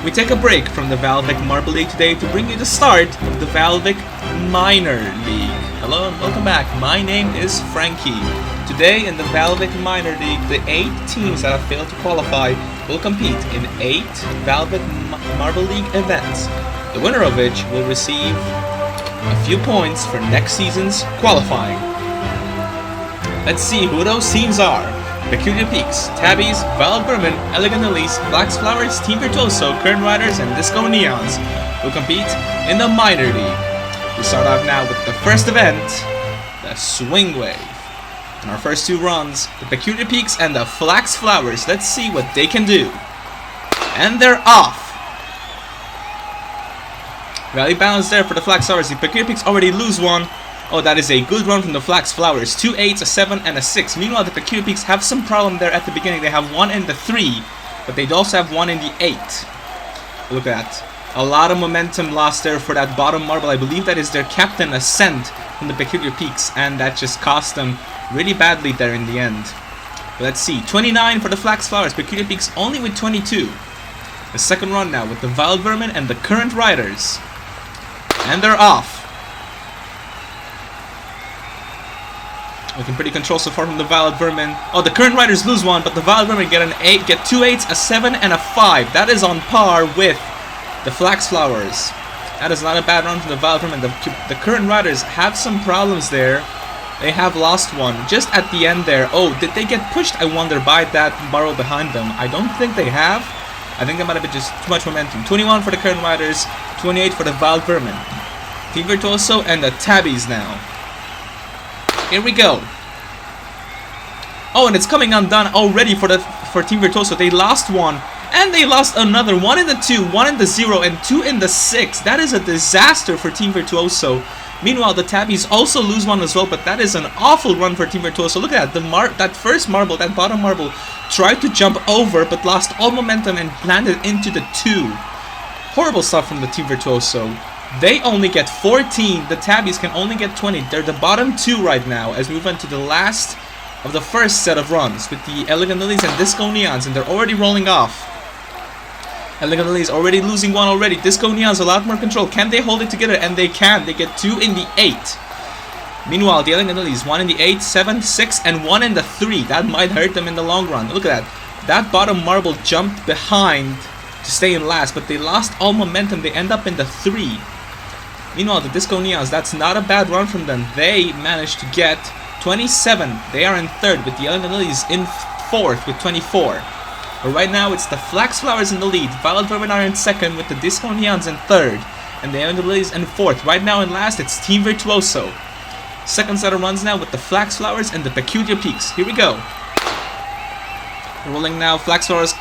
We take a break from the VALVIK Marble League today to bring you the start of the VALVIK Minor League. Hello and welcome back. My name is Frankie. Today in the VALVIK Minor League, the 8 teams that have failed to qualify will compete in 8 VALVIK Marble League events, the winner of which will receive a few points for next season's qualifying. Let's see who those teams are. Peculiar Peaks, Tabbies, VALVIK, Elegant Elise, Flax Flowers, Team Virtuoso, Current Riders, and Disco Neons will compete in the Minor League. We start off now with the first event, the Swingway. In our first 2 runs, the Peculiar Peaks and the Flax Flowers. Let's see what they can do. And they're off. Value balance there for the Flax Flowers. The Peculiar Peaks already lose one. Oh, that is a good run from the Flax Flowers. 2 8s, a 7, and a 6. Meanwhile, the Peculiar Peaks have some problem there at the beginning. They have 1 in the 3, but they also have 1 in the 8. Look at that. A lot of momentum lost there for that bottom marble. I believe that is their captain Ascent from the Peculiar Peaks, and that just cost them really badly there in the end. But let's see. 29 for the Flax Flowers. Peculiar Peaks only with 22. The second run now with the VALVIK and the Current Riders. And they're off. Looking pretty controlled so far from the VALVIK. Oh, the Current Riders lose one, but the VALVIK get 2 8s, a 7, and a 5. That is on par with the Flax Flowers. That is not a bad run from the VALVIK. The Current Riders have some problems there. They have lost one just at the end there. Oh, did they get pushed, I wonder, by that barrel behind them? I don't think they have. I think that might have been just too much momentum. 21 for the Current Riders, 28 for the VALVIK. Team Virtuoso and the Tabbies now. Here we go. Oh, and it's coming undone already for Team Virtuoso. They lost one, and they lost another. 1 in the 2, 1 in the 0, and 2 in the 6. That is a disaster for Team Virtuoso. Meanwhile, the Tabbies also lose one as well, but that is an awful run for Team Virtuoso. Look at that. That first marble, that bottom marble, tried to jump over, but lost all momentum and landed into the 2. Horrible stuff from the Team Virtuoso. They only get 14. The Tabbies can only get 20. They're the bottom 2 right now as we move on to the last of the first set of runs with the Elegant Lilies and Disco Neons, and they're already rolling off. Elegant Lilies already losing one already. Disco Neons a lot more control. Can they hold it together? And they can. They get 2 in the 8. Meanwhile, the Elegant Lilies 1 in the 8, 7, 6, and 1 in the 3. That might hurt them in the long run. Look at that. That bottom marble jumped behind to stay in last, but they lost all momentum. They end up in the 3. Meanwhile, the Disco Neons, that's not a bad run from them. They managed to get 27. They are in 3rd with the Elegant Lilies in 4th with 24. But right now, it's the Flax Flowers in the lead. VALVIK are in 2nd with the Disco Neons in 3rd. And the Elegant Lilies in 4th. Right now in last, it's Team Virtuoso. Second set of runs now with the Flax Flowers and the Peculiar Peaks. Here we go. Rolling now, Flax Flowers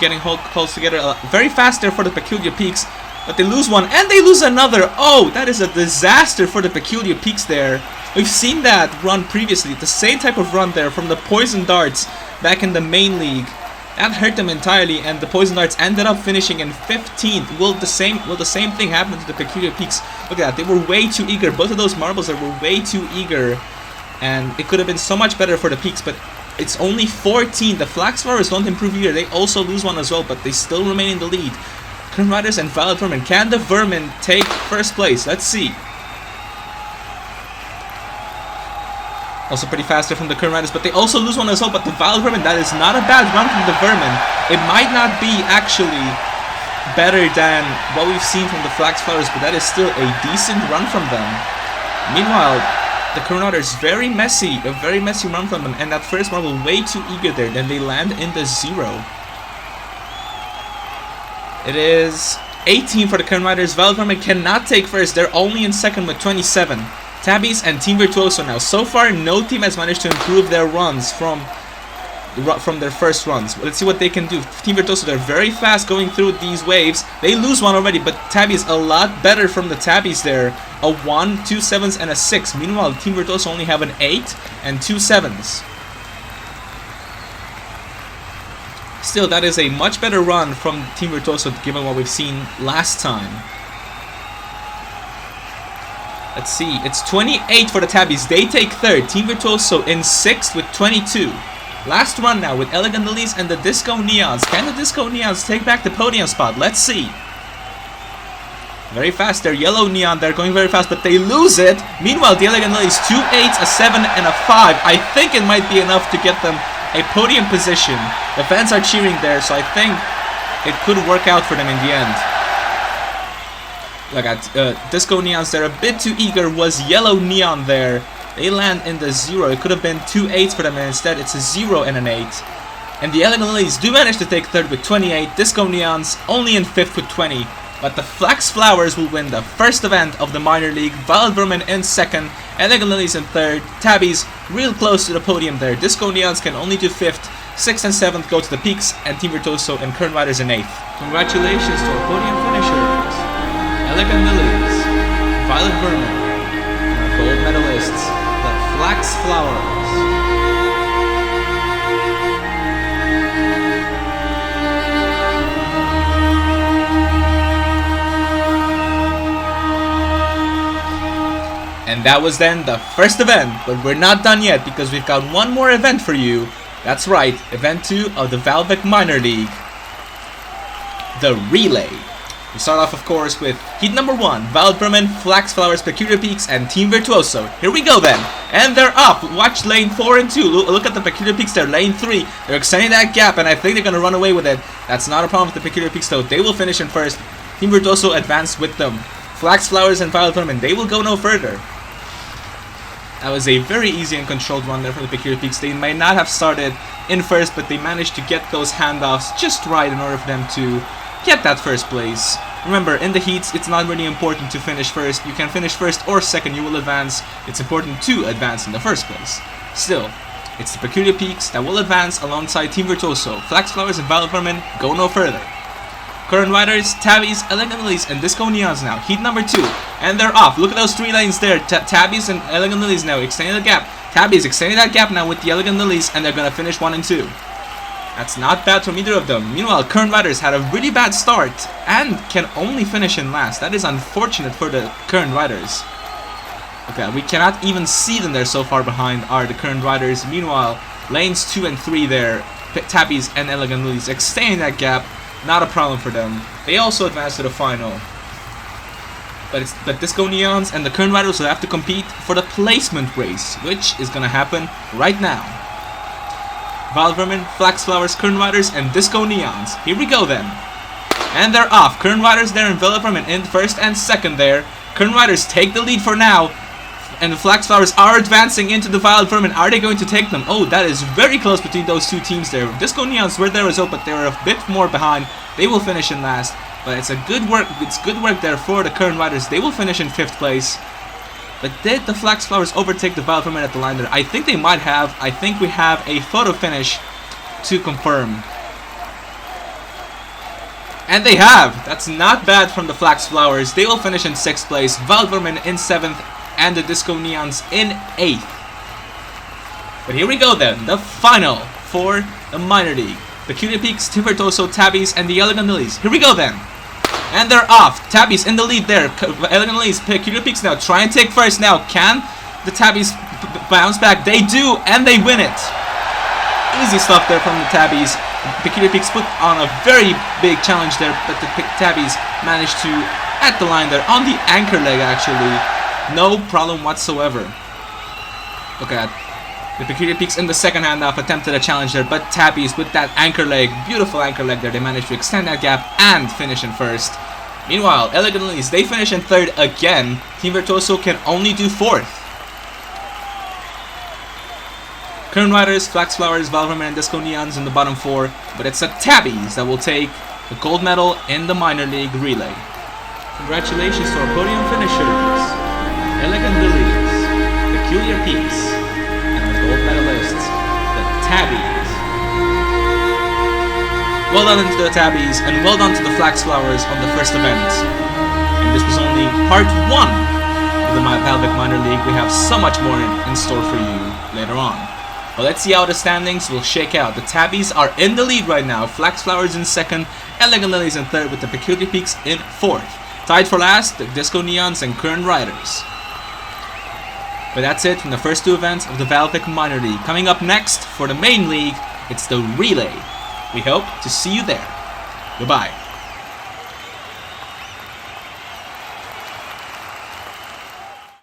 getting close together. Very fast there for the Peculiar Peaks. But they lose one, and they lose another. Oh, that is a disaster for the Peculiar Peaks there. We've seen that run previously. The same type of run there from the Poison Darts back in the main league. That hurt them entirely, and the Poison Darts ended up finishing in 15th. Will the same thing happen to the Peculiar Peaks? Look at that. They were way too eager. Both of those marbles there were way too eager. And it could have been so much better for the Peaks, but it's only 14. The Flax Flowers don't improve either. They also lose one as well, but they still remain in the lead. Current Riders and VALVIK. Can the Vermin take first place? Let's see. Also pretty faster from the Current Riders, but they also lose one as well. But the VALVIK, that is not a bad run from the Vermin. It might not be actually better than what we've seen from the Flax Flowers, but that is still a decent run from them. Meanwhile, the Current Riders, very messy, a very messy run from them. And that first marble way too eager there. Then they land in the 0. It is 18 for the Current Riders. VALVIK cannot take first. They're only in 2nd with 27. Tabbies and Team Virtuoso now. So far, no team has managed to improve their runs from their first runs. Let's see what they can do. Team Virtuoso, they're very fast going through these waves. They lose one already, but Tabbies a lot better from the Tabbies there. A 1, 2 7s, and a 6. Meanwhile, Team Virtuoso only have an 8 and 2 7s. Still, that is a much better run from Team Virtuoso given what we've seen last time. Let's see, it's 28 for the Tabbies. They take 3rd. Team Virtuoso in 6th with 22. Last run now with Elegant Lilies and the Disco Neons. Can the Disco Neons take back the podium spot? Let's see. Very fast there. Yellow Neon, they're going very fast, but they lose it. Meanwhile, the Elegant Lilies, 2 8s, a 7, and a 5. I think it might be enough to get them a podium position. The fans are cheering there, so I think it could work out for them in the end. Look at Disco Neons, they're a bit too eager. Was Yellow Neon there? They land in the 0. It could have been 2 8s for them, and instead it's a 0 and an 8. And the Elegant Lilies do manage to take 3rd with 28. Disco Neons only in 5th with 20. But the Flax Flowers will win the first event of the minor league. VALVIK in 2nd, Elegant Lilies in 3rd. Tabbies real close to the podium there. Disco Neons can only do 5th. 6th and 7th go to the Peaks, and Team Virtuoso and Current Riders in 8th. Congratulations to our podium finishers. Elegant Lilies, VALVIK, and our gold medalists, the Flax Flowers. And that was then the first event, but we're not done yet because we've got one more event for you. That's right, event 2 of the VALVIK Minor League, the Relay. We start off, of course, with heat number 1, VALVIK, Flax Flowers, Peculiar Peaks, and Team Virtuoso. Here we go then, and they're up. Watch lane 4 and 2. Look at the Peculiar Peaks there, lane 3. They're extending that gap, and I think they're going to run away with it. That's not a problem with the Peculiar Peaks, though. They will finish in first. Team Virtuoso advance with them. Flax Flowers and VALVIK, and they will go no further. That was a very easy and controlled run there from the Peculiar Peaks. They might not have started in first, but they managed to get those handoffs just right in order for them to get that first place. Remember, in the heats, it's not really important to finish first. You can finish first or second, you will advance. It's important to advance in the first place. Still, it's the Peculiar Peaks that will advance alongside Team Virtuoso. Flax Flowers and VALVIK go no further. Current Riders, Tabbies, Elegant Lilies, and Disco Neons now. Heat number 2. And they're off. Look at those 3 lanes there. Tabbies and Elegant Lilies now extending the gap. Tabbies extending that gap now with the Elegant Lilies, and they're going to finish 1 and 2. That's not bad from either of them. Meanwhile, Current Riders had a really bad start and can only finish in last. That is unfortunate for the Current Riders. Okay, we cannot even see them there, so far behind are the Current Riders. Meanwhile, lanes 2 and 3 there, Tabbies and Elegant Lilies extending that gap. Not a problem for them. They also advance to the final. But it's the Disco Neons and the Current Riders will have to compete for the placement race, which is going to happen right now. VALVIK, Flax Flowers, Current Riders, and Disco Neons. Here we go then. And they're off. Current Riders there and VALVIK in first and second there. Current Riders take the lead for now. And the Flax Flowers are advancing into the VALVIK. Are they going to take them? Oh, that is very close between those two teams there. Disco Neons were there as well, but they were a bit more behind. They will finish in last. But it's good work there for the Current Riders. They will finish in 5th place. But did the Flax Flowers overtake the VALVIK at the line there? I think they might have. I think we have a photo finish to confirm. And they have. That's not bad from the Flax Flowers. They will finish in 6th place. VALVIK in 7th. And the Disco Neons in 8th. But here we go then, the final for the Minor League. Peculiar Peaks, Team Virtuoso, Tabbies, and the Elegant Lilies. Here we go then. And they're off. Tabbies in the lead there. Elegant Lilies, Peculiar Peaks now. Try and take first now. Can the Tabbies bounce back? They do, and they win it. Easy stuff there from the Tabbies. Peculiar Peaks put on a very big challenge there, but the Tabbies managed to, at the line there, on the anchor leg actually. No problem whatsoever. Look at the Peculiar Peaks in the second handoff attempted a challenge there, but Tabbies with that anchor leg, beautiful anchor leg there, they managed to extend that gap and finish in first. Meanwhile, Elegant Lilies, they finish in 3rd again. Team Virtuoso can only do 4th. Current Riders, Flax Flowers, VALVIK, and Disco Neons in the bottom 4, but it's the Tabbies that will take the gold medal in the Minor League Relay. Congratulations to our podium finishers. Elegant Lilies, Peculiar Peaks, and our gold medalists, the Tabbies. Well done to the Tabbies, and well done to the Flax Flowers on the first event. And this was only part 1 of the VALVIK Minor League. We have so much more in store for you later on. But let's see how the standings will shake out. The Tabbies are in the lead right now. Flax Flowers in 2nd, Elegant Lilies in 3rd, with the Peculiar Peaks in 4th. Tied for last, the Disco Neons and Current Riders. But that's it from the first 2 events of the VALVIK Minor League. Coming up next for the main league, it's the relay. We hope to see you there. Goodbye.